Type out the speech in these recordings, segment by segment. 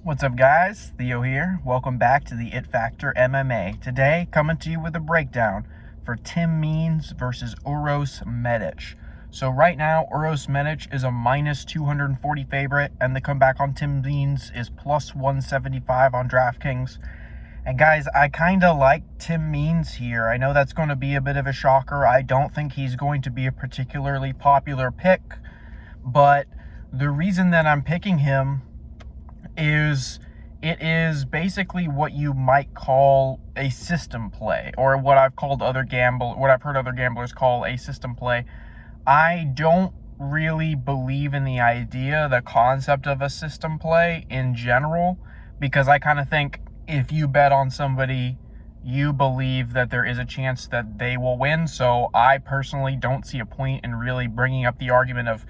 What's up, guys? Theo here. Welcome back to the It Factor MMA. Today, coming to you with a breakdown for Tim Means versus Uros Medic. So right now, Uros Medic is a minus 240 favorite, and the comeback on Tim Means is plus 175 on DraftKings. And guys, I kind of like Tim Means here. I know that's going to be a bit of a shocker. I don't think he's going to be a particularly popular pick, but the reason that I'm picking him is it is basically what you might call a system play, or what I've heard other gamblers call a system play. I don't really believe in the concept of a system play in general, because I kind of think if you bet on somebody, you believe that there is a chance that they will win. So I personally don't see a point in really bringing up the argument of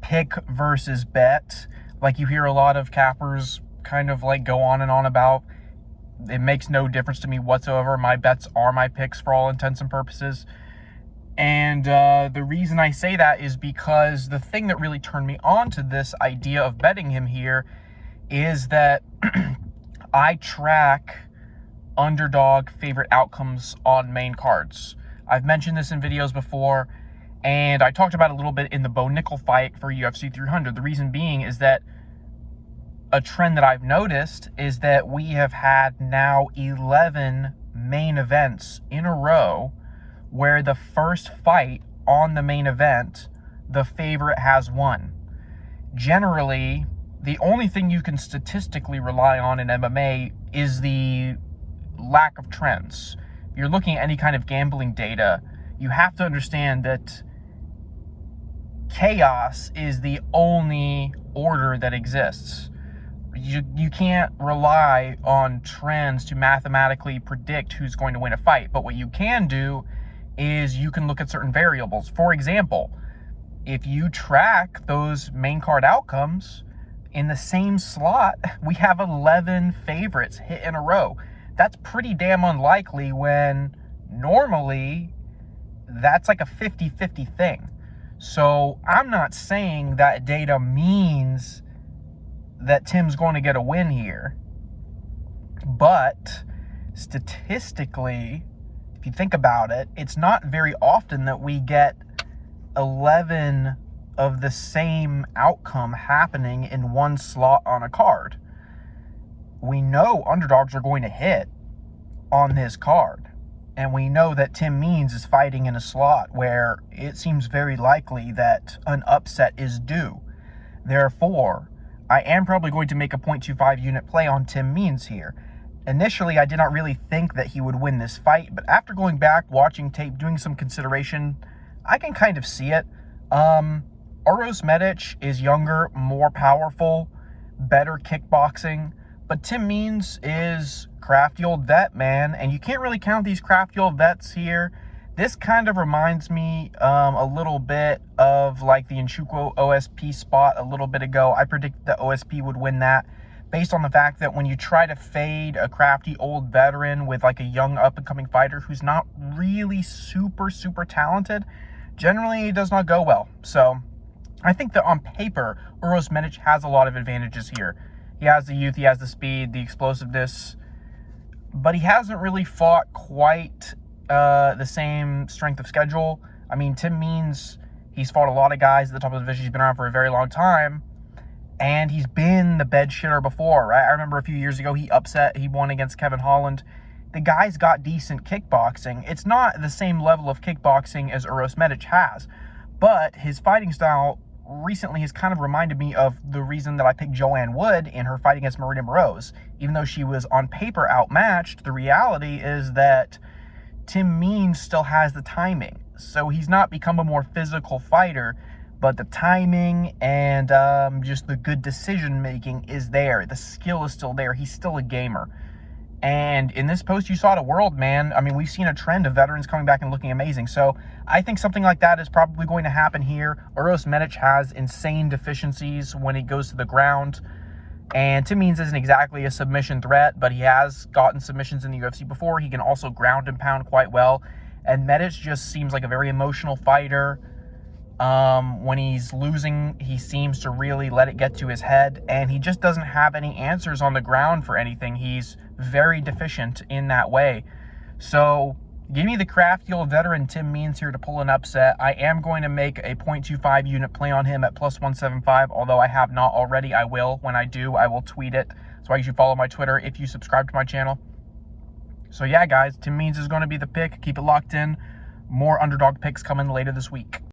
pick versus bet, like you hear a lot of cappers kind of like go on and on about. It makes no difference to me whatsoever. My bets are my picks for all intents and purposes. And the reason I say that is because the thing that really turned me on to this idea of betting him here is that I track underdog favorite outcomes on main cards. I've mentioned this in videos before, and I talked about it a little bit in the Bo Nickel fight for UFC 300. The reason being is that a trend that I've noticed is that we have had now 11 main events in a row where the first fight on the main event, the favorite has won. Generally, the only thing you can statistically rely on in MMA is the lack of trends. If you're looking at any kind of gambling data, you have to understand that chaos is the only order that exists. You can't rely on trends to mathematically predict who's going to win a fight, but what you can do is you can look at certain variables. For example, if you track those main card outcomes in the same slot, we have 11 favorites hit in a row. That's pretty damn unlikely when normally that's like a 50-50 thing. So I'm not saying that data means that Tim's going to get a win here, but statistically, if you think about it, it's not very often that we get 11 of the same outcome happening in one slot on a card. We know underdogs are going to hit on this card, and we know that Tim Means is fighting in a slot where it seems very likely that an upset is due. Therefore, I am probably going to make a 0.25 unit play on Tim Means here. Initially, I did not really think that he would win this fight, but after going back, watching tape, doing some consideration, I can kind of see it. Uros Medic is younger, more powerful, better kickboxing, but Tim Means is crafty old vet, man, and you can't really count these crafty old vets here. This kind of reminds me a little bit of like the Nchukwu OSP spot a little bit ago. I predicted that OSP would win that based on the fact that when you try to fade a crafty old veteran with like a young up-and-coming fighter who's not really super talented, generally it does not go well. So I think that on paper, Uros Medic has a lot of advantages here. He has the youth, he has the speed, the explosiveness, but he hasn't really fought quite the same strength of schedule. I mean, Tim Means, he's fought a lot of guys at the top of the division. He's been around for a very long time, and he's been the bed shitter before, right? I remember a few years ago, he won against Kevin Holland. The guy's got decent kickboxing. It's not the same level of kickboxing as Uros Medic has, but his fighting style recently has kind of reminded me of the reason that I picked Joanne Wood in her fight against Marina Moroz. Even though she was on paper outmatched, the reality is that Tim Means still has the timing. So he's not become a more physical fighter, but the timing and just the good decision making is there. The skill is still there. He's still a gamer. And in this post, you saw the world, man. I mean, we've seen a trend of veterans coming back and looking amazing. So I think something like that is probably going to happen here. Uros Medic has insane deficiencies when he goes to the ground. And Tim Means isn't exactly a submission threat, but he has gotten submissions in the UFC before. He can also ground and pound quite well. And Medic just seems like a very emotional fighter. When he's losing, he seems to really let it get to his head, and he just doesn't have any answers on the ground for anything. He's very deficient in that way. So give me the crafty old veteran Tim Means here to pull an upset. I am going to make a 0.25 unit play on him at plus 175, although I have not already. I will. When I do, I will tweet it. That's why you should follow my Twitter if you subscribe to my channel. So yeah, guys, Tim Means is going to be the pick. Keep it locked in. More underdog picks coming later this week.